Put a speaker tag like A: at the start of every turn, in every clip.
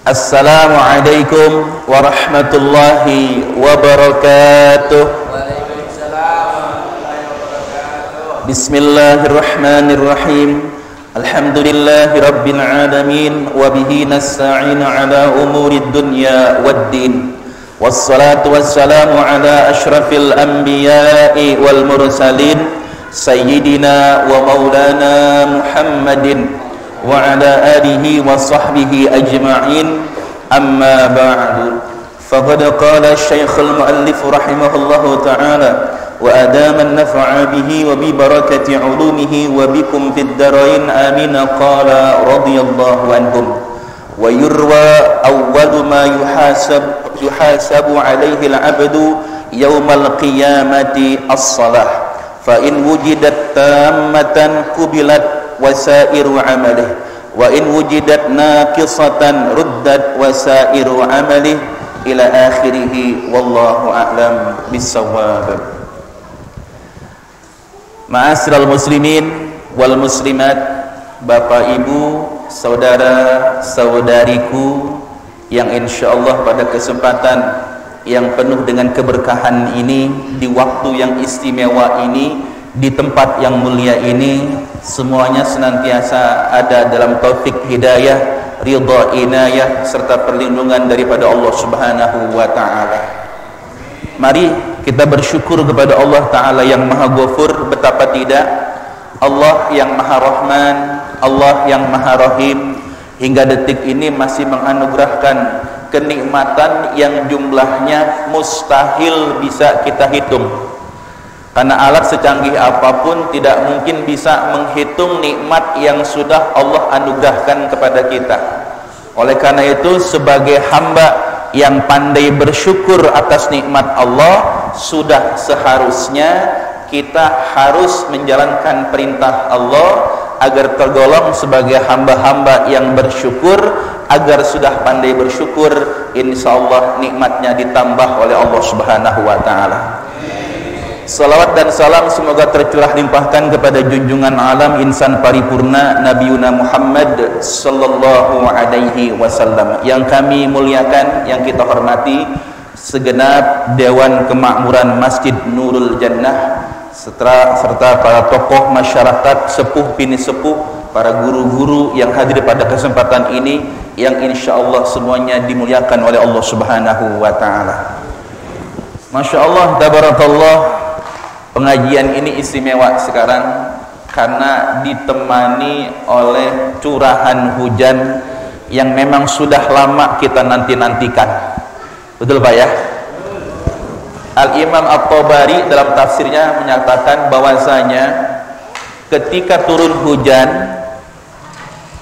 A: Assalamualaikum warahmatullahi wabarakatuh. Bismillahirrahmanirrahim. Alhamdulillahi rabbil alamin wa bihi nasta'inu ala umurid dunya waddin. Wassalatu wassalamu ala asyrafil anbiya'i wal mursalin sayyidina wa maulana Muhammadin wa ala alihi wa sahbihi ajma'in, amma ba'du. Faqad qala Syekhul Muallif rahimahullahu ta'ala wa adama an-naf'a bihi wa bi barakati 'ulumihi wa bikum fid darain amin. Qala radhiyallahu anhum wa yurwa awwalu ma yuhasabu 'alaihi al-'abdu yawmal qiyamati as-salah fa in wujidat tammatan qubilat wasairu amalih wa in wujidat naqisatan ruddat wasairu amalih ila akhirih, wallahu a'lam bissawab. Ma'asyiral muslimin wal muslimat, Bapak Ibu, saudara saudariku yang insyaallah pada kesempatan yang penuh dengan keberkahan ini, di waktu yang istimewa ini, di tempat yang mulia ini, semuanya senantiasa ada dalam taufik hidayah, ridha inayah serta perlindungan daripada Allah Subhanahu wa taala. Mari kita bersyukur kepada Allah taala yang Maha Ghafur, betapa tidak, Allah yang Maha Rahman, Allah yang Maha Rahim, hingga detik ini masih menganugerahkan kenikmatan yang jumlahnya mustahil bisa kita hitung. Karena alat secanggih apapun tidak mungkin bisa menghitung nikmat yang sudah Allah anugerahkan kepada kita. Oleh karena itu, sebagai hamba yang pandai bersyukur atas nikmat Allah, sudah seharusnya kita harus menjalankan perintah Allah agar tergolong sebagai hamba-hamba yang bersyukur. Agar sudah pandai bersyukur, insyaallah nikmatnya ditambah oleh Allah Subhanahu wa taala. Salawat dan salam semoga tercurah limpahkan kepada junjungan alam insan paripurna Nabiuna Muhammad sallallahu alaihi wasallam. Yang kami muliakan, yang kita hormati segenap Dewan Kemakmuran Masjid Nurul Jannah serta para tokoh masyarakat, sepuh bini sepuh, para guru-guru yang hadir pada kesempatan ini, yang insyaallah semuanya dimuliakan oleh Allah Subhanahu wa taala. Masya Allah, tabarakallah. Pengajian ini istimewa sekarang karena ditemani oleh curahan hujan yang memang sudah lama kita nanti-nantikan. Betul Pak ya? Al-Imam At-Tabari dalam tafsirnya menyatakan bahwasanya ketika turun hujan,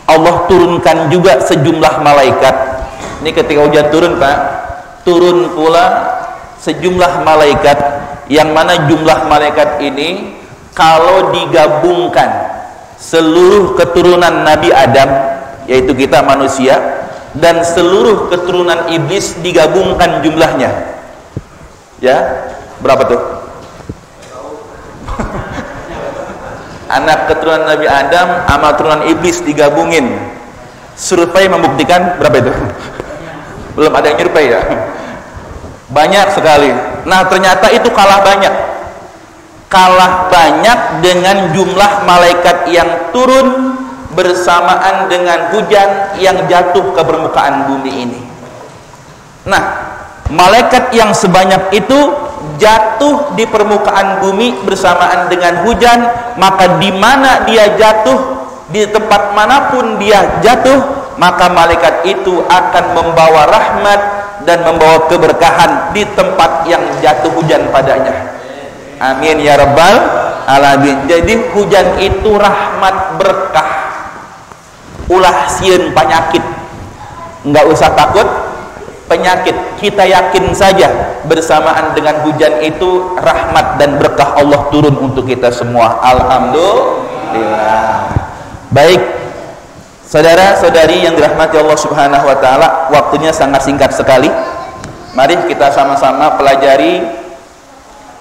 A: Allah turunkan juga sejumlah malaikat. Ini ketika hujan turun Pak, turun pula sejumlah malaikat, yang mana jumlah malaikat ini kalau digabungkan seluruh keturunan Nabi Adam, yaitu kita manusia, dan seluruh keturunan iblis digabungkan jumlahnya, ya berapa tuh? Anak keturunan Nabi Adam sama keturunan iblis digabungin, survei membuktikan berapa itu? Belum ada yang survei ya, banyak sekali. Nah ternyata itu kalah banyak dengan jumlah malaikat yang turun bersamaan dengan hujan yang jatuh ke permukaan bumi ini. Nah, malaikat yang sebanyak itu jatuh di permukaan bumi bersamaan dengan hujan, maka di mana dia jatuh, di tempat manapun dia jatuh, maka malaikat itu akan membawa rahmat dan membawa keberkahan di tempat yang jatuh hujan padanya. Amin ya rabbal alamin. Jadi hujan itu rahmat, berkah, ulah sieun penyakit. Enggak usah takut penyakit, kita yakin saja bersamaan dengan hujan itu rahmat dan berkah Allah turun untuk kita semua. Alhamdulillah. Baik, saudara-saudari yang dirahmati Allah Subhanahu wa taala, waktunya sangat singkat sekali. Mari kita sama-sama pelajari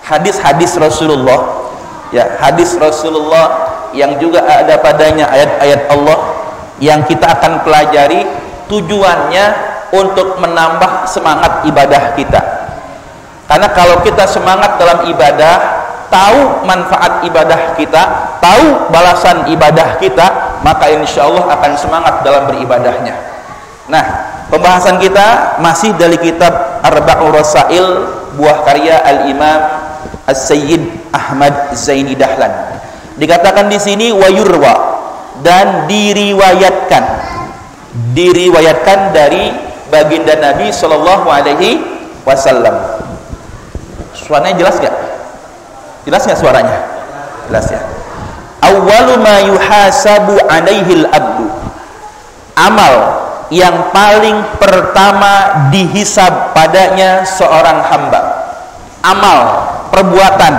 A: hadis-hadis Rasulullah. Ya, hadis Rasulullah yang juga ada padanya ayat-ayat Allah yang kita akan pelajari, tujuannya untuk menambah semangat ibadah kita. Karena kalau kita semangat dalam ibadah, tahu manfaat ibadah kita, tahu balasan ibadah kita, maka insya Allah akan semangat dalam beribadahnya. Nah, pembahasan kita masih dari kitab Arba'ur Rasail, buah karya Al-Imam As-Sayyid Ahmad Zaini Dahlan. Dikatakan di sini wayurwa, dan diriwayatkan dari baginda Nabi Shallallahu Alaihi Wasallam. Suaranya jelas gak? Jelas gak suaranya? Jelas ya. Awwalu ma yuhasabu alaihil abdu, amal yang paling pertama dihisab padanya seorang hamba. Amal, perbuatan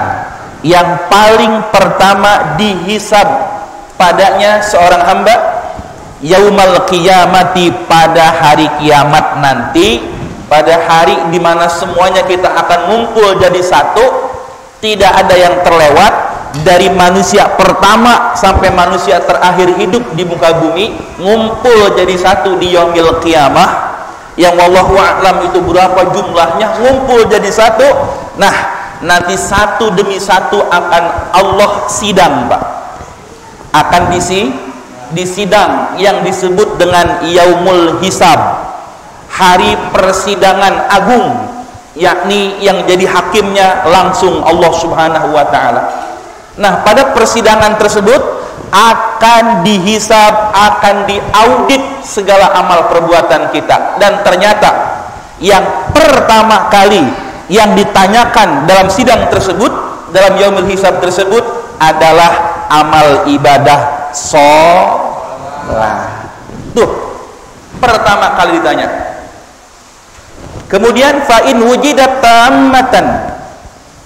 A: yang paling pertama dihisab padanya seorang hamba yaumal qiyamati, pada hari kiamat nanti, pada hari di mana semuanya kita akan ngumpul jadi satu, tidak ada yang terlewat dari manusia pertama sampai manusia terakhir hidup di muka bumi, ngumpul jadi satu di yaumil qiyamah yang wallahu a'lam itu berapa jumlahnya, ngumpul jadi satu. Nah, nanti satu demi satu akan Allah sidang, Pak, akan disidang yang disebut dengan yaumul hisab, hari persidangan agung, yakni yang jadi hakimnya langsung Allah Subhanahu wa taala. Nah, pada persidangan tersebut akan dihisab, akan diaudit segala amal perbuatan kita, dan ternyata yang pertama kali yang ditanyakan dalam sidang tersebut, dalam yaumul hisab tersebut adalah amal ibadah sholat. Tuh, pertama kali ditanya. Kemudian fa'in wujidat tammatan,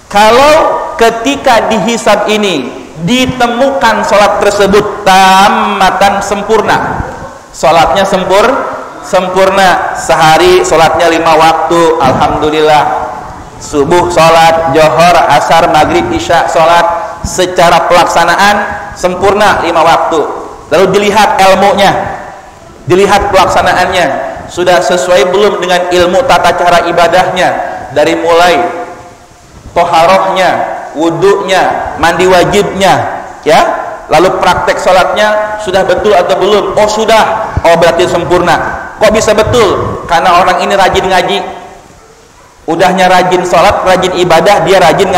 A: kalau ketika dihisab ini ditemukan sholat tersebut tammatan, sempurna, sholatnya sempurna, sehari sholatnya 5 waktu, alhamdulillah, subuh sholat, johor, asar, maghrib, isya sholat secara pelaksanaan sempurna 5 waktu. Lalu dilihat ilmunya, dilihat pelaksanaannya, sudah sesuai belum dengan ilmu tata cara ibadahnya, dari mulai toharohnya, wudhunya, mandi wajibnya, ya, lalu praktek sholatnya sudah betul atau belum? Oh sudah, oh berarti sempurna. Kok bisa betul? Karena orang ini rajin ngaji, udahnya rajin sholat, rajin ibadah, dia rajin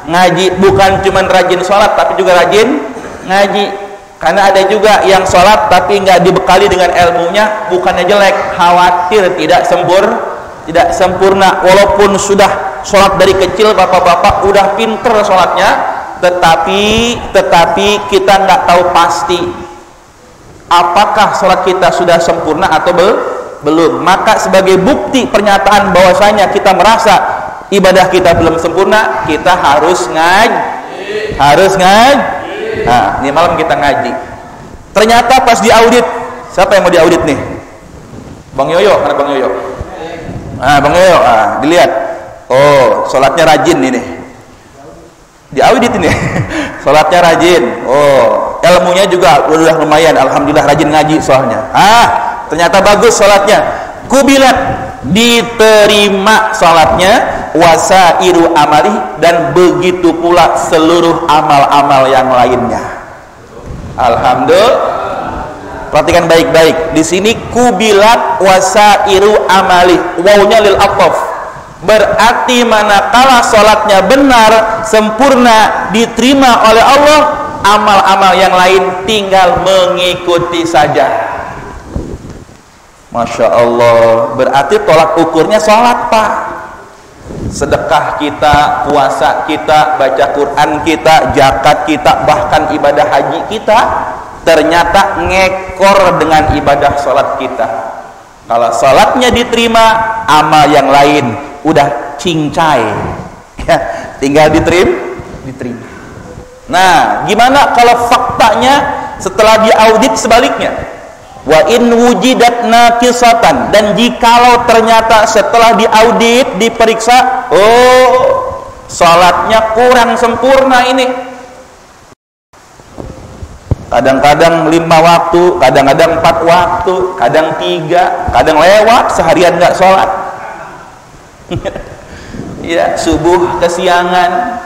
A: ngaji. Bukan cuma rajin sholat tapi juga rajin ngaji. Karena ada juga yang sholat tapi nggak dibekali dengan ilmunya, bukannya jelek, khawatir tidak sempurna. Walaupun sudah sholat dari kecil, bapak-bapak udah pinter sholatnya, tetapi kita nggak tahu pasti apakah sholat kita sudah sempurna atau belum. Maka sebagai bukti pernyataan bahwasanya kita merasa ibadah kita belum sempurna, kita harus ngaji. Nah, ini malam kita ngaji. Ternyata pas diaudit, siapa yang mau diaudit nih? Bang Yoyo, mana Bang Yoyo? Bang Yoyo, dilihat. Oh, sholatnya rajin ini. Diaudit ini. Sholatnya rajin. Oh, ilmunya juga udah lumayan, alhamdulillah, rajin ngaji soalnya. Ternyata bagus sholatnya. Kubilat, diterima sholatnya, wasairu amali, dan begitu pula seluruh amal-amal yang lainnya. Alhamdulillah. Perhatikan baik-baik. Di sini kubilat wasairu amali, wawnya lil ataf. Berarti manakala sholatnya benar, sempurna, diterima oleh Allah, amal-amal yang lain tinggal mengikuti saja. Masya Allah. Berarti tolak ukurnya sholat, Pak. Sedekah kita, puasa kita, baca Quran kita, zakat kita, bahkan ibadah haji kita, ternyata ngekor dengan ibadah sholat kita. Kalau sholatnya diterima, amal yang lain udah cincai, ya, tinggal diterima. Nah, gimana kalau faktanya setelah diaudit sebaliknya? Wa in wujidat naqisatan, dan jikalau ternyata setelah diaudit, diperiksa, oh, sholatnya kurang sempurna ini. Kadang-kadang 5 waktu, kadang-kadang 4 waktu, kadang 3, kadang lewat seharian nggak sholat. Ya, subuh kesiangan,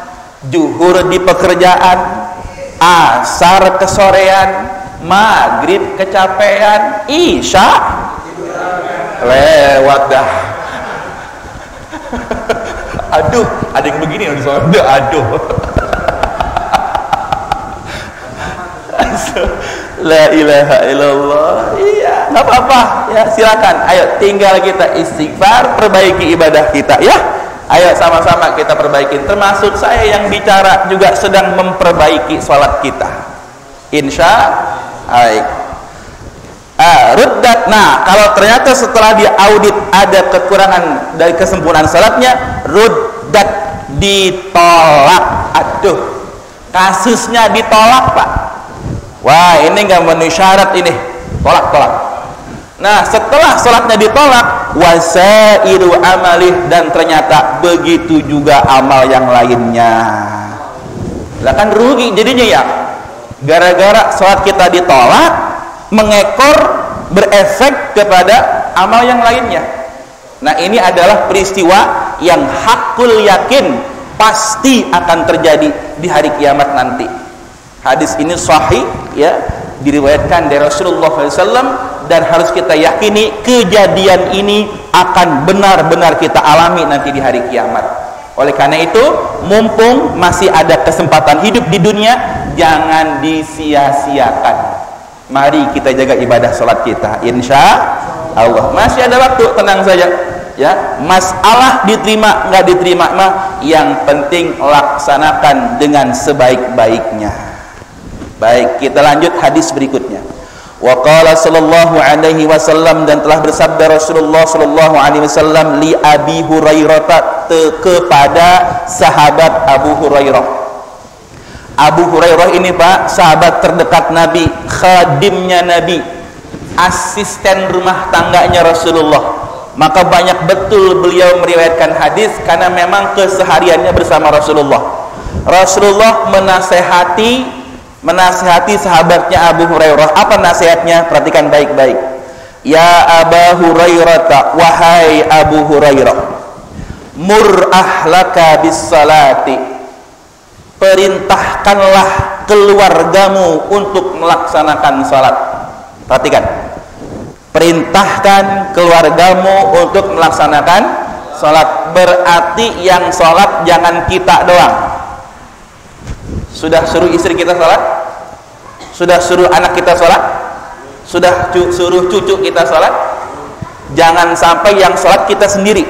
A: zuhur di pekerjaan, asar kesorean, maghrib kecapean, isya lewat dah. Aduh, ada yang begini yang sholat, aduh. La ilaha illallah. Iya, nggak apa-apa ya, silakan. Ayo, tinggal kita istighfar, perbaiki ibadah kita ya. Ayo sama-sama kita perbaiki. Termasuk saya yang bicara juga sedang memperbaiki sholat kita, insya Allah. Ruddat. Nah, kalau ternyata setelah diaudit ada kekurangan dari kesempurnaan sholatnya, ruddat, ditolak. Aduh, kasusnya ditolak, Pak. Wah, ini nggak memenuhi syarat ini, tolak. Nah, setelah sholatnya ditolak, wasairu amalih, dan ternyata begitu juga amal yang lainnya. Lah kan rugi jadinya ya, gara-gara sholat kita ditolak, mengekor, berefek kepada amal yang lainnya. Nah, ini adalah peristiwa yang hakul yakin pasti akan terjadi di hari kiamat nanti. Hadis ini sahih ya, diriwayatkan dari Rasulullah SAW, dan harus kita yakini kejadian ini akan benar-benar kita alami nanti di hari kiamat. Oleh karena itu, mumpung masih ada kesempatan hidup di dunia, jangan disia-siakan. Mari kita jaga ibadah sholat kita, insya Allah. Masih ada waktu, tenang saja ya. Masalah diterima nggak diterima mah, yang penting laksanakan dengan sebaik-baiknya. Baik, kita lanjut hadis berikutnya. Wa qala sallallahu alaihi wasallam, dan telah bersabda Rasulullah sallallahu alaihi wasallam li Abi Hurairah, kepada sahabat Abu Hurairah. Abu Hurairah ini, Pak, sahabat terdekat Nabi, khadimnya Nabi, asisten rumah tangganya Rasulullah. Maka banyak betul beliau meriwayatkan hadis karena memang kesehariannya bersama Rasulullah. Rasulullah menasihati sahabatnya Abu Hurairah. Apa nasihatnya? Perhatikan baik-baik. Ya Abu Hurairah, wahai Abu Hurairah, mur ahlaka bis salati, perintahkanlah keluargamu untuk melaksanakan salat. Perhatikan, perintahkan keluargamu untuk melaksanakan salat. Berarti yang salat jangan kita doang. Sudah suruh istri kita sholat, sudah suruh anak kita sholat, sudah suruh cucu kita sholat. Jangan sampai yang sholat kita sendiri.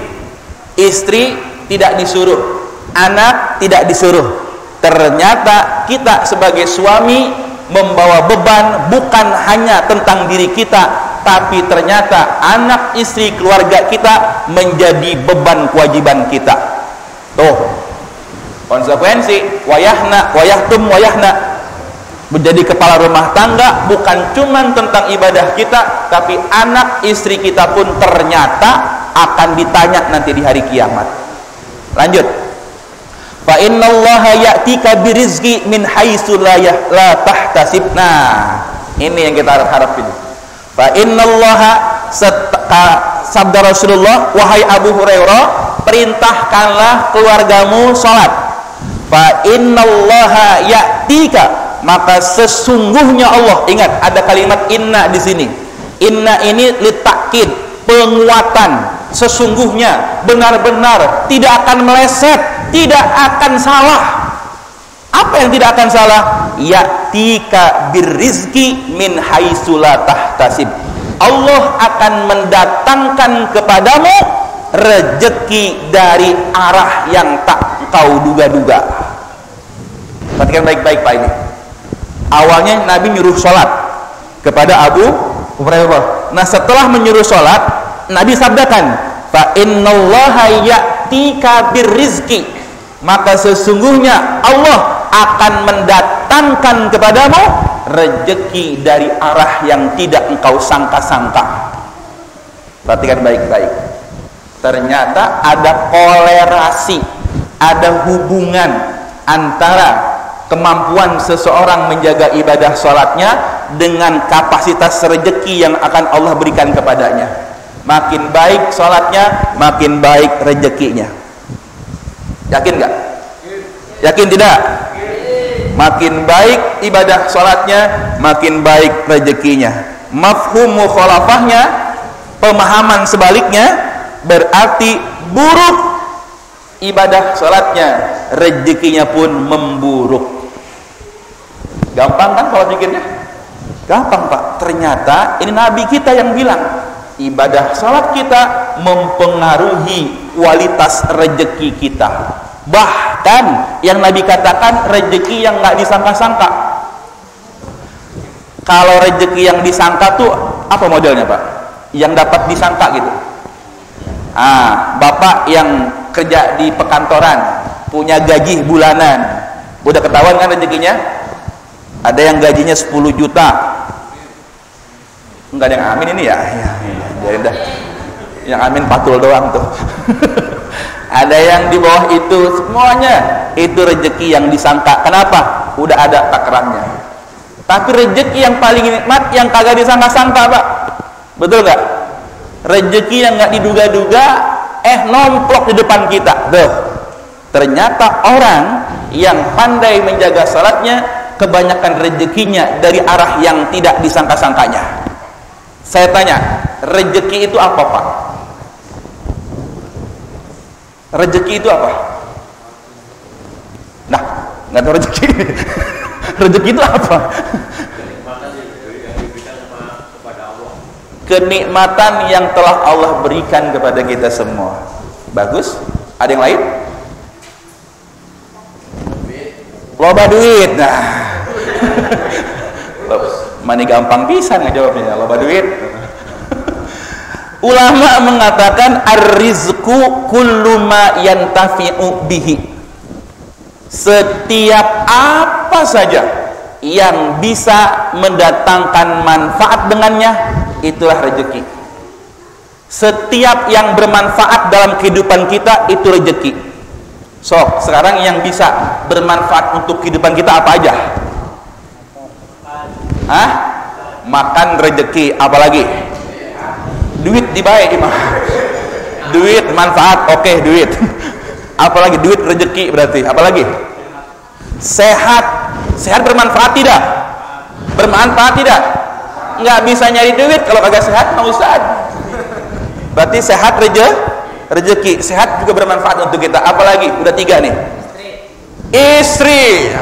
A: Istri tidak disuruh, anak tidak disuruh. Ternyata kita sebagai suami membawa beban bukan hanya tentang diri kita, tapi ternyata anak, istri, keluarga kita menjadi beban kewajiban kita. Tuh, konsekuensi wayahna menjadi kepala rumah tangga bukan cuma tentang ibadah kita, tapi anak istri kita pun ternyata akan ditanya nanti di hari kiamat. Lanjut, fa innallaha ya'tika birizqi min haitsu la tahtasib. Nah, ini yang kita harapin. Fa innallaha, sabda Rasulullah, wahai Abu Hurairah, perintahkanlah keluargamu sholat. Fa innallaha ya'tika, maka sesungguhnya Allah. Ingat, ada kalimat inna di sini. Inna ini litakkid, penguatan. Sesungguhnya, benar-benar, tidak akan meleset, tidak akan salah. Apa yang tidak akan salah? Ya'tika birrizqi min haitsu la tahtasib. Allah akan mendatangkan kepadamu rezeki dari arah yang tak kau duga-duga. Perhatikan baik-baik, Pak, ini. Awalnya Nabi nyuruh sholat kepada Abu Hurairah. Nah, setelah menyuruh sholat, Nabi sabdakan, fa innallaha ya'tika birrizqi, maka sesungguhnya Allah akan mendatangkan kepadamu rezeki dari arah yang tidak engkau sangka-sangka. Perhatikan baik-baik. Ternyata ada kolerasi, ada hubungan antara kemampuan seseorang menjaga ibadah sholatnya dengan kapasitas rezeki yang akan Allah berikan kepadanya. Makin baik sholatnya, makin baik rezekinya. Yakin gak? Yakin tidak? Makin baik ibadah sholatnya, makin baik rezekinya. Mafhum mukhalafahnya, pemahaman sebaliknya, berarti buruk ibadah sholatnya, rezekinya pun memburuk. Gampang kan kalau pikirnya? Gampang Pak. Ternyata ini Nabi kita yang bilang, ibadah sholat kita mempengaruhi kualitas rezeki kita. Bahkan yang Nabi katakan rezeki yang nggak disangka-sangka. Kalau rezeki yang disangka tuh apa modelnya Pak? Yang dapat disangka gitu. Bapak yang kerja di perkantoran, punya gaji bulanan, udah ketahuan kan rezekinya? Ada yang gajinya 10 juta. Enggak ada yang amin ini ya? Ya dah. Yang amin patul doang tuh. Ada yang di bawah itu, semuanya itu rezeki yang disangka. Kenapa? Udah ada takarannya. Tapi rezeki yang paling nikmat yang kagak disangka-sangka Pak. Betul nggak? Rezeki yang nggak diduga-duga, nomplok di depan kita. Ternyata orang yang pandai menjaga salatnya, kebanyakan rezekinya dari arah yang tidak disangka-sangkanya. Saya tanya, rezeki itu apa Pak? Rezeki itu apa? Nah, nggak tahu rezeki. Rezeki itu apa? Kenikmatan yang telah Allah berikan kepada kita semua. Bagus. Ada yang lain? Loba duit. Nah, mana gampang pisan ngejawabnya. Loba duit. Ulama mengatakan ar-rizqu kullu ma yantafi'u bihi. Setiap apa saja yang bisa mendatangkan manfaat dengannya, itulah rezeki. Setiap yang bermanfaat dalam kehidupan kita itu rezeki. So, sekarang yang bisa bermanfaat untuk kehidupan kita apa aja? Makan rezeki, apalagi? Duit dibayar imam. Duit manfaat, oke, duit. Apalagi duit rezeki berarti, apalagi? Sehat. Sehat bermanfaat tidak? Bermanfaat tidak? Nggak bisa nyari duit kalau kagak sehat, Pak Ustaz. Berarti sehat rezeki. Sehat juga bermanfaat untuk kita. Apalagi? Udah 3 nih. Istri.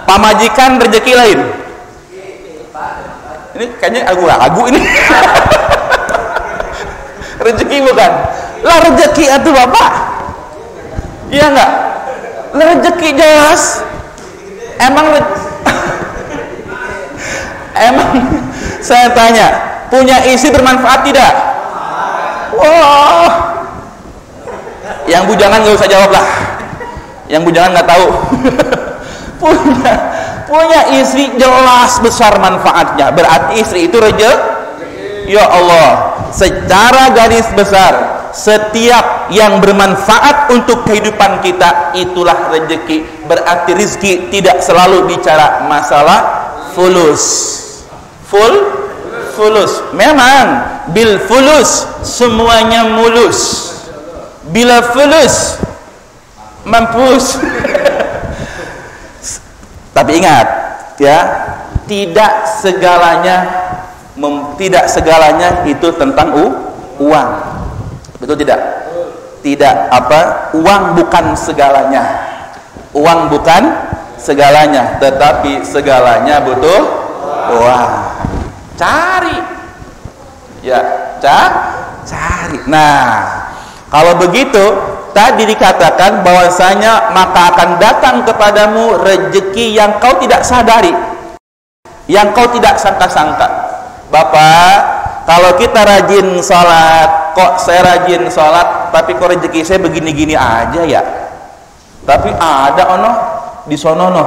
A: Pamajikan rezeki lain. Ini kayaknya lagu ini. Rezeki bukan? Lah rezeki itu Bapak. Iya enggak? Lah rezeki jelas. Emang saya tanya, punya istri bermanfaat tidak? Wah. Yang bujangan nggak usah jawab lah. Yang bujangan nggak tahu. punya istri jelas besar manfaatnya. Berarti istri itu rezeki. Ya Allah, secara garis besar setiap yang bermanfaat untuk kehidupan kita itulah rezeki. Berarti rizki tidak selalu bicara masalah fulus. Fulus. Memang bil fulus semuanya mulus. Bila fulus mampus. Tapi ingat ya, tidak segalanya itu tentang uang. Betul tidak? Tidak uang bukan segalanya. Uang bukan segalanya, tetapi segalanya butuh uang. Cari. Ya, cari. Nah, kalau begitu tadi dikatakan bahwasanya maka akan datang kepadamu rezeki yang kau tidak sadari, yang kau tidak sangka-sangka. Bapak, kalau kita rajin sholat, kok saya rajin sholat, tapi kok rezeki saya begini-gini aja ya. Tapi ada ono di sono no,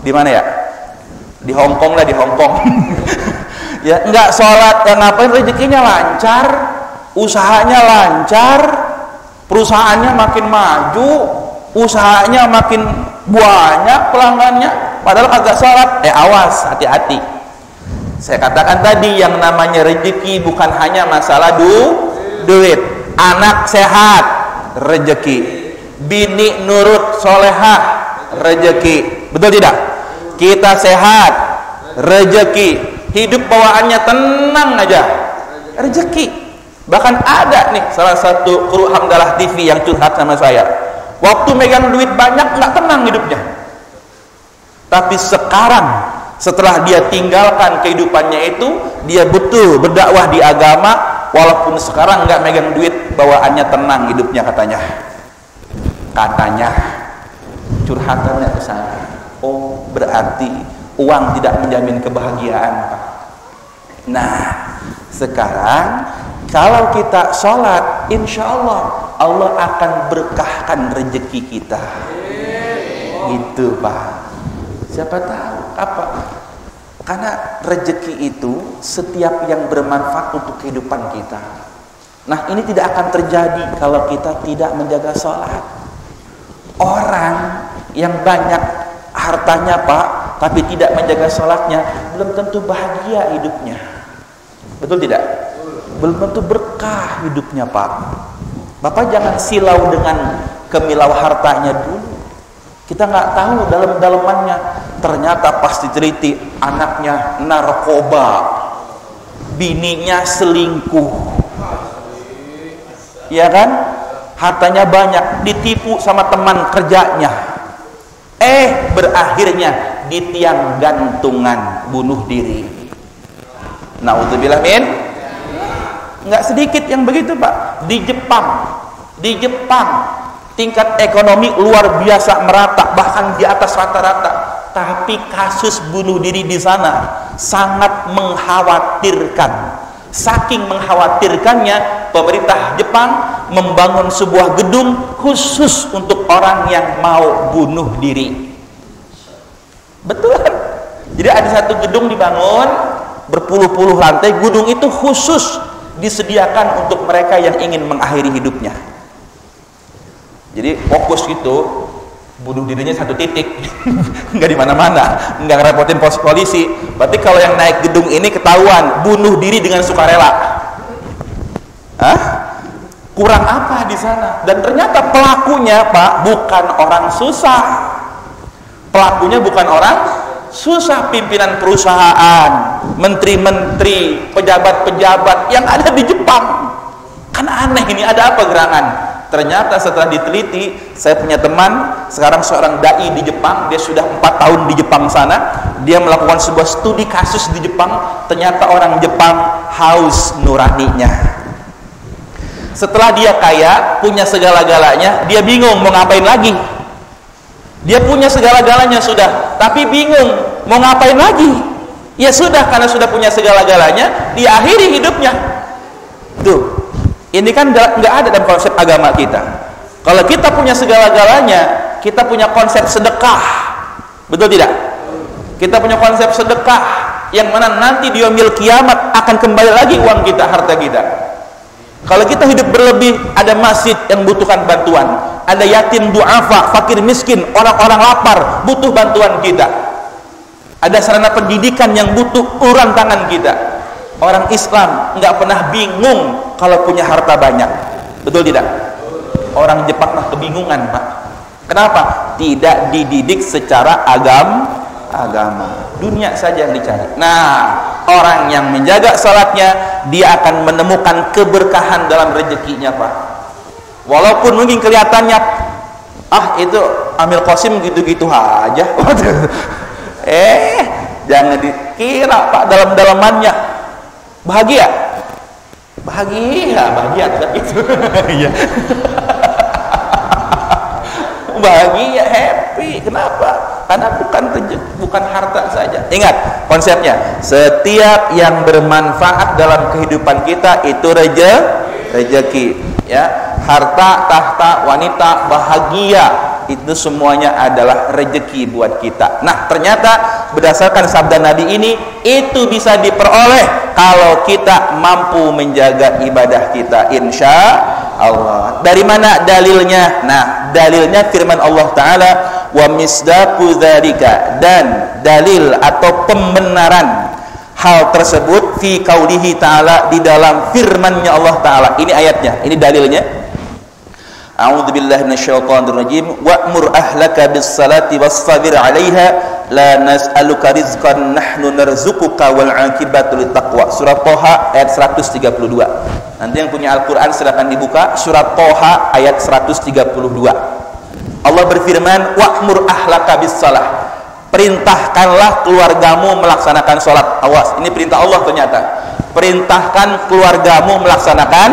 A: di mana ya? Di Hongkong lah, di Hongkong. Ya nggak sholat, yang ngapain rezekinya lancar, usahanya lancar, perusahaannya makin maju, usahanya makin banyak pelanggannya, padahal kagak sholat. Awas, hati-hati. Saya katakan tadi, yang namanya rezeki bukan hanya masalah duit. Anak sehat, rezeki. Bini nurut solehah, rezeki. Betul tidak? Kita sehat, rezeki. Hidup bawaannya tenang aja, rezeki. Bahkan ada nih salah satu kru Hamdalah TV yang curhat sama saya, waktu megang duit banyak nggak tenang hidupnya. Tapi sekarang setelah dia tinggalkan kehidupannya itu, dia betul berdakwah di agama, walaupun sekarang nggak megang duit, bawaannya tenang hidupnya katanya. Curhatannya ke sana. Oh, berarti uang tidak menjamin kebahagiaan, Pak. Nah, sekarang kalau kita sholat, insya Allah Allah akan berkahkan rezeki kita. Gitu, Pak. Siapa tahu apa? Karena rezeki itu setiap yang bermanfaat untuk kehidupan kita. Nah, ini tidak akan terjadi kalau kita tidak menjaga sholat. Orang yang banyak hartanya, Pak, tapi tidak menjaga sholatnya, belum tentu bahagia hidupnya. Betul tidak? Belum tentu berkah hidupnya, Pak. Bapak jangan silau dengan kemilau hartanya dulu. Kita nggak tahu dalam-dalamannya. Ternyata pasti teliti, anaknya narkoba, bininya selingkuh, ya kan? Hartanya banyak, ditipu sama teman kerjanya. Berakhirnya di tiang gantungan, bunuh diri. Naudzubillah min. Nggak sedikit yang begitu, Pak. Di Jepang tingkat ekonomi luar biasa merata, bahkan di atas rata-rata. Tapi kasus bunuh diri di sana sangat mengkhawatirkan. Saking mengkhawatirkannya, pemerintah Jepang membangun sebuah gedung khusus untuk orang yang mau bunuh diri. Betul. Jadi ada satu gedung dibangun berpuluh-puluh lantai, gedung itu khusus disediakan untuk mereka yang ingin mengakhiri hidupnya. Jadi fokus gitu, bunuh dirinya satu titik, nggak di mana-mana, nggak ngerepotin polisi. Berarti kalau yang naik gedung ini ketahuan bunuh diri dengan sukarela, kurang apa di sana? Dan ternyata pelakunya, Pak, bukan orang susah. Pelakunya bukan orang susah, pimpinan perusahaan, menteri-menteri, pejabat-pejabat yang ada di Jepang. Kan aneh ini, ada apa gerangan? Ternyata setelah diteliti, saya punya teman sekarang seorang dai di Jepang, dia sudah 4 tahun di Jepang sana, dia melakukan sebuah studi kasus di Jepang. Ternyata orang Jepang haus nuraninya. Setelah dia kaya, punya segala-galanya, dia bingung mau ngapain lagi. Dia punya segala-galanya sudah, tapi bingung mau ngapain lagi. Ya sudah, karena sudah punya segala-galanya, diakhiri hidupnya. Tuh, ini kan nggak ada dalam konsep agama kita. Kalau kita punya segala-galanya, kita punya konsep sedekah. Betul tidak? Kita punya konsep sedekah, yang mana nanti di yaumil kiamat akan kembali lagi uang kita, harta kita. Kalau kita hidup berlebih, ada masjid yang butuhkan bantuan, ada yatim duafa, fakir miskin, orang-orang lapar butuh bantuan kita, ada sarana pendidikan yang butuh uluran tangan kita. Orang Islam nggak pernah bingung kalau punya harta banyak. Betul tidak? Orang Jepang mah kebingungan, Pak. Kenapa? Tidak dididik secara agama. Dunia saja yang dicari. Nah, orang yang menjaga salatnya, dia akan menemukan keberkahan dalam rezekinya, Pak. Walaupun mungkin kelihatannya, itu Amir Qasim gitu-gitu aja. Jangan dikira, Pak, dalam-dalamannya bahagia itu. Iya. Bahagia, happy. Kenapa? karena bukan harta saja. Ingat konsepnya, setiap yang bermanfaat dalam kehidupan kita itu rezeki, ya. Harta, tahta, wanita, bahagia, itu semuanya adalah rezeki buat kita. Nah, ternyata berdasarkan sabda Nabi ini, itu bisa diperoleh kalau kita mampu menjaga ibadah kita, insya Allah. Dari mana dalilnya? Nah, dalilnya firman Allah Ta'ala, wa misdaqu dzalika, dan dalil atau pembenaran hal tersebut fi qaulihi ta'ala, di dalam firman-Nya Allah Ta'ala. Ini ayatnya, ini dalilnya. A'udzubillahi minasyaitonirrajim, wa'mur ahlaka bis-salati wastabir 'alaiha la nas'aluka rizqan nahnu narzuquka wal 'aqibatu littaqwa. Surat Thaha ayat 132. Nanti yang punya Al-Qur'an silakan dibuka surat Thaha ayat 132. Allah berfirman, wa'mur ahlaka bis-salah. Perintahkanlah keluargamu melaksanakan salat. Awas, ini perintah Allah ternyata. Perintahkan keluargamu melaksanakan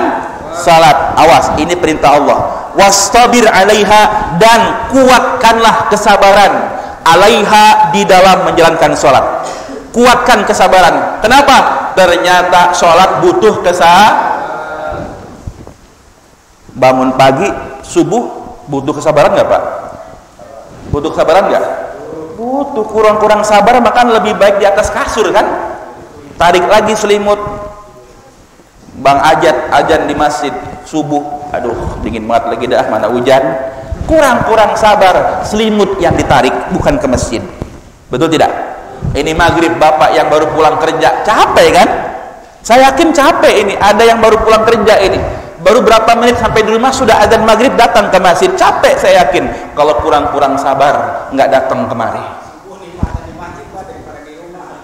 A: salat. Awas, ini perintah Allah. Wastabir 'alaiha, dan kuatkanlah kesabaran 'alaiha, di dalam menjalankan salat. Kuatkan kesabaran. Kenapa? Ternyata salat butuh kesabaran. Bangun pagi subuh butuh kesabaran nggak, Pak? Butuh kesabaran nggak? Butuh. Kurang sabar makan lebih baik di atas kasur, kan? Tarik lagi selimut. Bang ajan di masjid subuh, aduh dingin banget lagi dah, mana hujan. Kurang sabar, selimut yang ditarik, bukan ke masjid. Betul tidak? Ini maghrib, bapak yang baru pulang kerja capek kan? Saya yakin capek ini. Ada yang baru pulang kerja ini, baru berapa menit sampai di rumah sudah azan maghrib, datang ke masjid. Capek saya yakin. Kalau kurang sabar nggak datang kemari.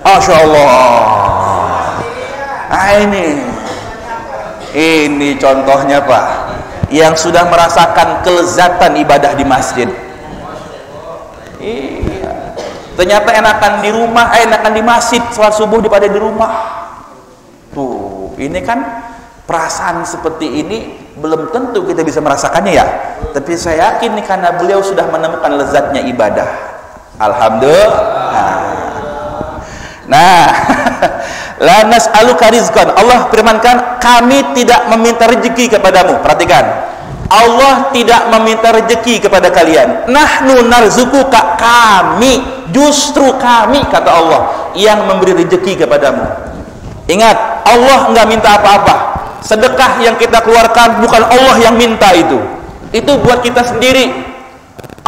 A: Masya Allah. Nah, ini contohnya, Pak, yang sudah merasakan kelezatan ibadah di masjid. Iya. Ternyata enakan di rumah, enakan di masjid sholat subuh daripada di rumah. Tuh, ini kan perasaan seperti ini belum tentu kita bisa merasakannya, ya. Tapi saya yakin nih, karena beliau sudah menemukan lezatnya ibadah. Alhamdulillah. Nah, la nas'aluka rizqan. Allah firmankan, kami tidak meminta rezeki kepadamu. Perhatikan, Allah tidak meminta rezeki kepada kalian. Nahnu narzuquka, kami, justru kami, kata Allah, yang memberi rezeki kepadamu. Ingat, Allah enggak minta apa-apa. Sedekah yang kita keluarkan bukan Allah yang minta itu buat kita sendiri.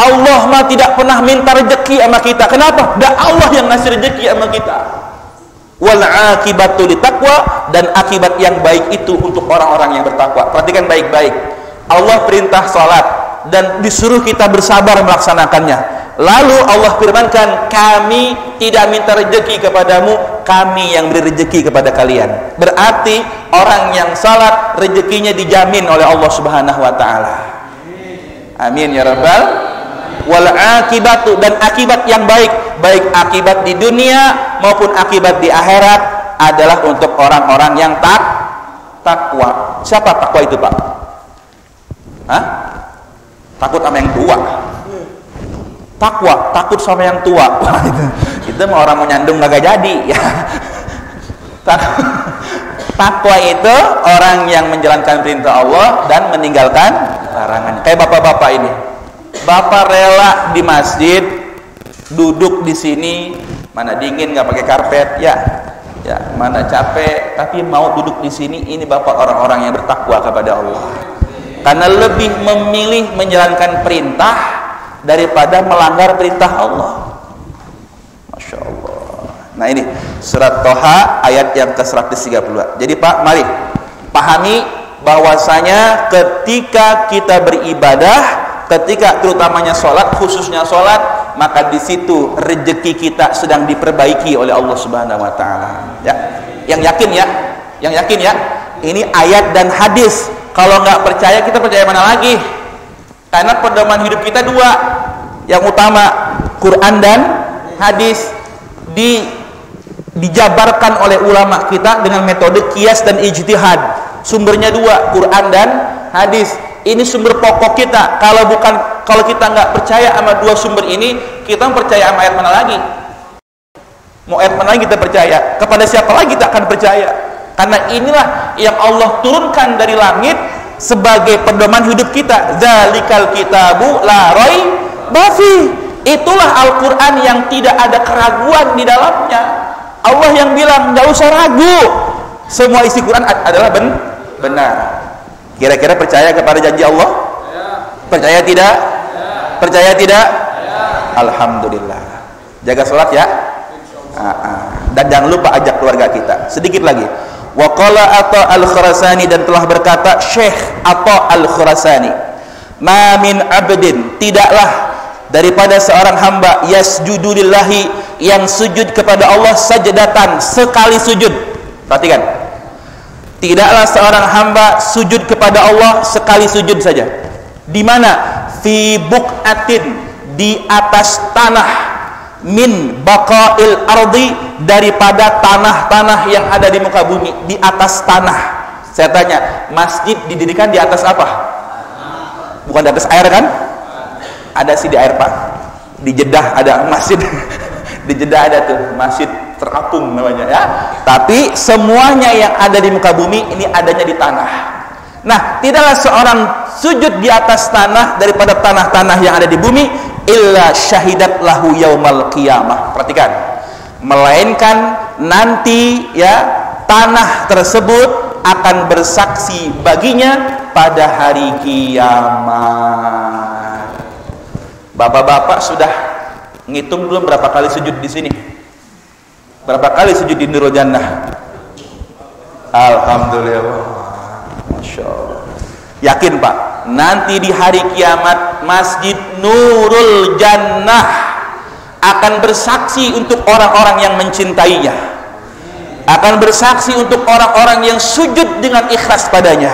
A: Allah mah tidak pernah minta rezeki sama kita. Kenapa? Dan Allah yang ngasih rezeki sama kita. Wal aqibatu littaqwa, dan akibat yang baik itu untuk orang-orang yang bertakwa. Perhatikan baik-baik. Allah perintah salat dan disuruh kita bersabar melaksanakannya. Lalu Allah firmankan, kami tidak minta rezeki kepadamu, kami yang beri rezeki kepada kalian. Berarti orang yang salat rezekinya dijamin oleh Allah Subhanahu wa taala. Amin ya rabbal. Wal akibatu, dan akibat yang baik, baik akibat di dunia maupun akibat di akhirat, adalah untuk orang-orang yang takwa. Siapa takwa itu, Pak? Hah? Takut sama yang tua. Takwa, takut sama yang tua. Wah, itu mah orang mau nyandung kagak jadi, ya. Takwa itu orang yang menjalankan perintah Allah dan meninggalkan larangan. Kayak bapak-bapak ini. Bapak rela di masjid, duduk di sini, mana dingin nggak pakai karpet, ya, mana capek, tapi mau duduk di sini. Ini bapak orang-orang yang bertakwa kepada Allah, karena lebih memilih menjalankan perintah daripada melanggar perintah Allah. Masya Allah. Nah, ini surat Thaha ayat yang ke-132. Jadi Pak, mari pahami bahwasanya ketika kita beribadah, ketika terutamanya sholat, khususnya sholat, maka di situ rezeki kita sedang diperbaiki oleh Allah Subhanahu wa taala. Ya. Yang yakin ya, ini ayat dan hadis. Kalau nggak percaya, kita percaya mana lagi? Karena pedoman hidup kita dua, yang utama Quran dan hadis. Dijabarkan oleh ulama kita dengan metode qiyas dan ijtihad. Sumbernya dua, Quran dan hadis. Ini sumber pokok kita. Kalau kita nggak percaya sama dua sumber ini, kita percaya sama ayat mana lagi? Mau ayat mana lagi kita percaya? Kepada siapa lagi kita akan percaya? Karena inilah yang Allah turunkan dari langit sebagai pedoman hidup kita. Dzalikal kitabu la raiba fihi. Itulah Al-Quran yang tidak ada keraguan di dalamnya. Allah yang bilang nggak usah ragu, semua isi Quran adalah benar. Kira-kira percaya kepada janji Allah? Percaya tidak? Percaya tidak? Alhamdulillah. Jaga sholat ya. Dan jangan lupa ajak keluarga kita. Sedikit lagi. Wa qala Atha al-Khurasani, dan telah berkata Syekh Atha al-Khurasani, ma min abdin, tidaklah daripada seorang hamba yasjudu lillahi, yang sujud kepada Allah sajdatan, sekali sujud. Perhatikan, tidaklah seorang hamba sujud kepada Allah sekali sujud saja. Di mana? Fi buqatin, di atas tanah, min baqail ardi, daripada tanah-tanah yang ada di muka bumi, di atas tanah. Saya tanya, masjid didirikan di atas apa? Bukan di atas air kan? Ada sih di air Pak, di Jeddah ada masjid di Jeddah ada tuh masjid terapung namanya ya. Tapi semuanya yang ada di muka bumi ini adanya di tanah. Nah, tidaklah seorang sujud di atas tanah daripada tanah-tanah yang ada di bumi, illa syahidat lahu yaumal qiyamah. Perhatikan, melainkan nanti ya tanah tersebut akan bersaksi baginya pada hari kiamat. Bapak-bapak sudah ngitung belum berapa kali sujud di sini? Berapa kali sujud di Nurul Jannah? Alhamdulillah, Masya Allah. Yakin Pak, nanti di hari kiamat Masjid Nurul Jannah akan bersaksi untuk orang-orang yang mencintainya, akan bersaksi untuk orang-orang yang sujud dengan ikhlas padanya.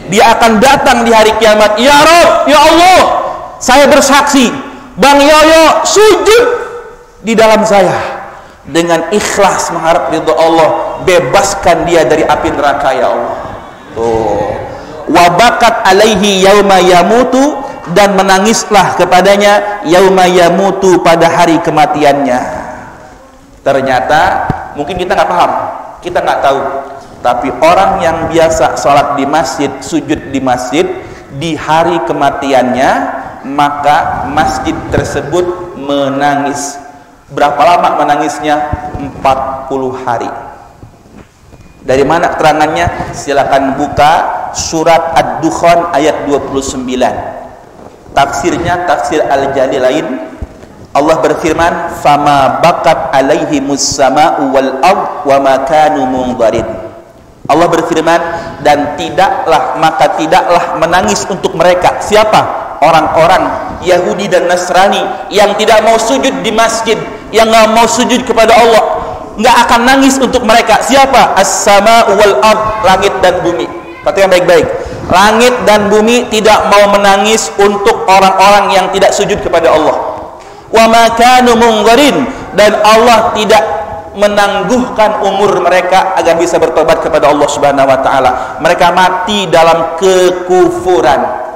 A: Dia akan datang di hari kiamat, ya Rabb, ya Allah, saya bersaksi Bang Yoyo sujud di dalam saya dengan ikhlas mengharap ridho Allah, bebaskan dia dari api neraka ya Allah. Wabakat alaihi yauma yamutu, dan menangislah kepadanya yauma yamutu, pada hari kematiannya. Ternyata mungkin kita nggak paham, kita nggak tahu, tapi orang yang biasa sholat di masjid, sujud di masjid, di hari kematiannya maka masjid tersebut menangis. Berapa lama menangisnya? 40 hari. Dari mana keterangannya? Silakan buka surat Ad-Dukhan ayat 29. Tafsirnya tafsir Al-Jalilain. Allah berfirman, "Fama bakat alaihimus sama'u wal ard wa ma kanu munzarin." Allah berfirman, dan tidaklah menangis untuk mereka. Siapa? Orang-orang Yahudi dan Nasrani yang tidak mau sujud di masjid, yang nggak mau sujud kepada Allah, nggak akan nangis untuk mereka. Siapa? As-sama'u wal ard, langit dan bumi. Perhatikan baik-baik, langit dan bumi tidak mau menangis untuk orang-orang yang tidak sujud kepada Allah. Wa ma kanu munzarin, dan Allah tidak menangguhkan umur mereka agar bisa bertobat kepada Allah Subhanahu wa taala. Mereka mati dalam kekufuran.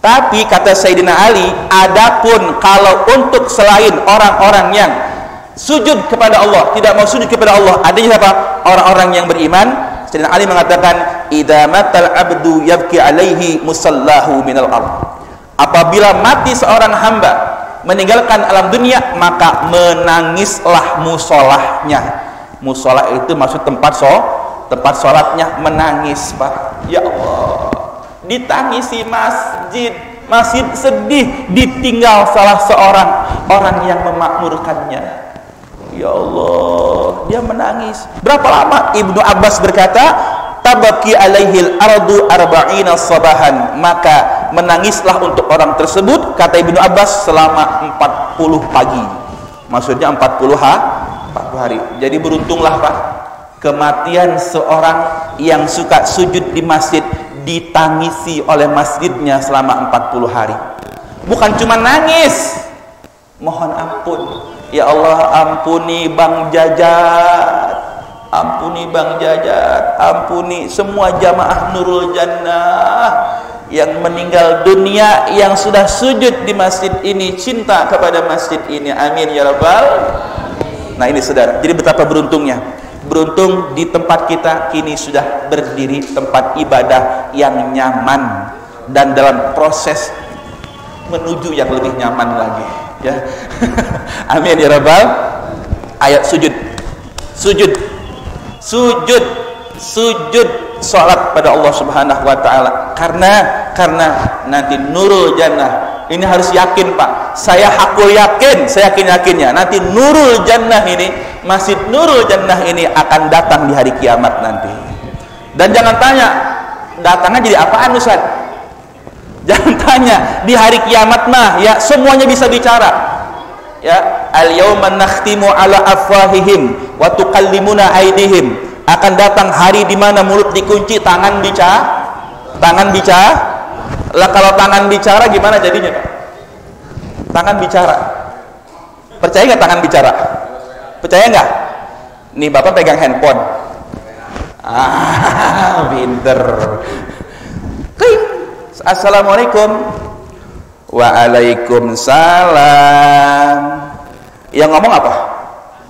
A: Tapi kata Sayyidina Ali, adapun kalau untuk selain orang-orang yang sujud kepada Allah, tidak mau sujud kepada Allah, adanya siapa? Orang-orang yang beriman. Sayyidina Ali mengatakan, idza matal abdu yabki alaihi musallahu minal ard. Apabila mati seorang hamba meninggalkan alam dunia, maka menangislah musolahnya. Musolah itu maksud tempat sholatnya, menangis Pak. Ya Allah, ditangisi masjid sedih ditinggal salah seorang orang yang memakmurkannya. Ya Allah, dia menangis. Berapa lama? Ibnu Abbas berkata, tabaki alaihil ardu arba'ina sabahan, maka menangislah untuk orang tersebut, kata Ibnu Abbas, selama 40 pagi. Maksudnya 40 hari. Jadi beruntunglah Pak, kematian seorang yang suka sujud di masjid ditangisi oleh masjidnya selama 40 hari. Bukan cuma nangis, mohon ampun. Ya Allah, ampuni Bang Jajat, ampuni Bang Jajat, ampuni semua jamaah Nurul Jannah yang meninggal dunia yang sudah sujud di masjid ini, cinta kepada masjid ini. Amin ya rabbal. Nah ini saudara, jadi betapa beruntungnya. Beruntung di tempat kita kini sudah berdiri tempat ibadah yang nyaman dan dalam proses menuju yang lebih nyaman lagi, ya. Amin ya rabbal. Ayat sujud, sujud, sujud, sujud, salat pada Allah Subhanahu wa taala. Karena nanti nurul jannah. Ini harus yakin, Pak. Saya yakin-yakinnya nanti nurul jannah ini, masjid nurul jannah ini akan datang di hari kiamat nanti. Dan jangan tanya datangnya jadi apaan, Ustaz? Jangan tanya, di hari kiamat mah ya semuanya bisa bicara. Ya, al-yauma nakhtimu ala afwahihim wa tukallimuna aydihim. Akan datang hari di mana mulut dikunci, tangan bicara. Lah kalau tangan bicara gimana jadinya, Pak? Tangan bicara. Percaya nggak tangan bicara? Percaya nggak? Nih Bapak pegang handphone. Pinter. Kling. Assalamualaikum. Waalaikumsalam. Yang ngomong apa?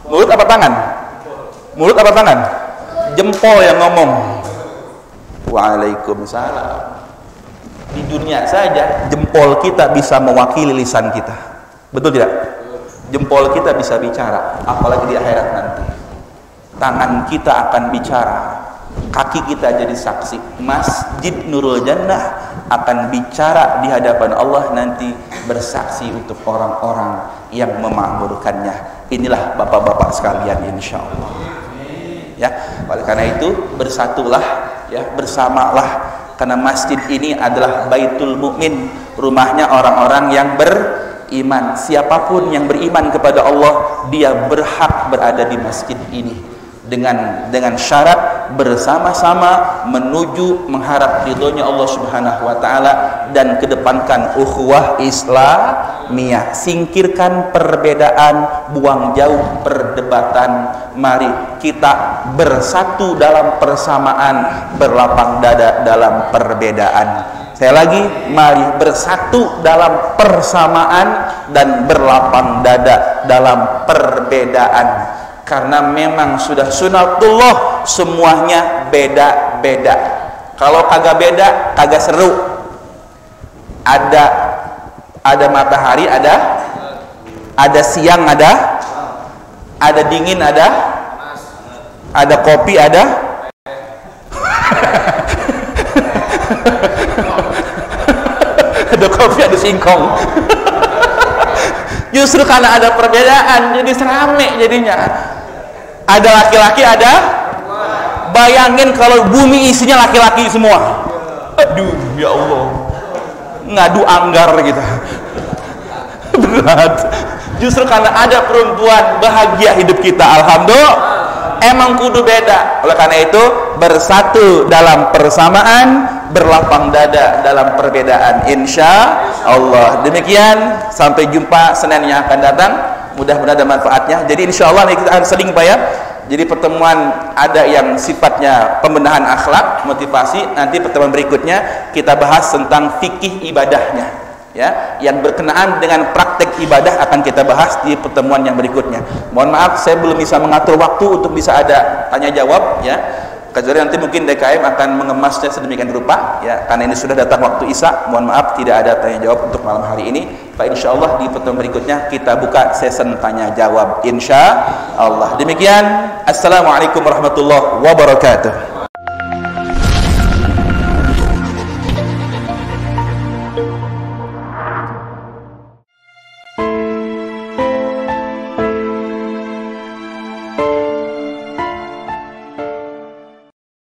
A: Mulut apa tangan? Mulut apa tangan? Jempol yang ngomong. Waalaikumsalam. Di dunia saja jempol kita bisa mewakili lisan kita. Betul tidak? Jempol kita bisa bicara, apalagi di akhirat nanti. Tangan kita akan bicara, kaki kita jadi saksi. Masjid Nurul Jannah akan bicara di hadapan Allah nanti, bersaksi untuk orang-orang yang memakmurkannya. Inilah bapak-bapak sekalian, insya Allah. Ya, oleh karena itu bersatulah, ya, bersamalah, karena masjid ini adalah Baitul Mukmin, rumahnya orang-orang yang beriman. Siapapun yang beriman kepada Allah, dia berhak berada di masjid ini dengan syarat bersama-sama menuju mengharap ridhonya Allah Subhanahu wa taala dan kedepankan ukhuwah Islamiyah. Singkirkan perbedaan, buang jauh perdebatan. Mari kita bersatu dalam persamaan, berlapang dada dalam perbedaan. Saya lagi, mari bersatu dalam persamaan dan berlapang dada dalam perbedaan. Karena memang sudah sunatullah, semuanya beda-beda. Kalau kagak beda, kagak seru. Ada matahari, ada siang, ada dingin, ada kopi, ada kopi, ada singkong. Justru karena ada perbedaan jadi serame jadinya. Ada laki-laki, ada. Bayangin kalau bumi isinya laki-laki semua. Aduh, ya Allah. Ngadu anggar gitu. Berat. Justru karena ada perempuan, bahagia hidup kita. Alhamdulillah. Emang kudu beda. Oleh karena itu bersatu dalam persamaan, berlapang dada dalam perbedaan, insya Allah. Demikian, sampai jumpa Senin yang akan datang. Mudah-mudahan ada manfaatnya. Jadi insya Allah kita akan seling, Pak, ya. Jadi pertemuan ada yang sifatnya pembenahan akhlak, motivasi. Nanti pertemuan berikutnya kita bahas tentang fikih ibadahnya, ya, yang berkenaan dengan praktek ibadah akan kita bahas di pertemuan yang berikutnya. Mohon maaf, saya belum bisa mengatur waktu untuk bisa ada tanya jawab, ya. Kecuali nanti mungkin DKM akan mengemasnya sedemikian rupa, ya, karena ini sudah datang waktu Isya. Mohon maaf tidak ada tanya jawab untuk malam hari ini. Pak, insya Allah di pertemuan berikutnya kita buka sesi tanya jawab, insya Allah. Demikian, assalamualaikum warahmatullahi wabarakatuh.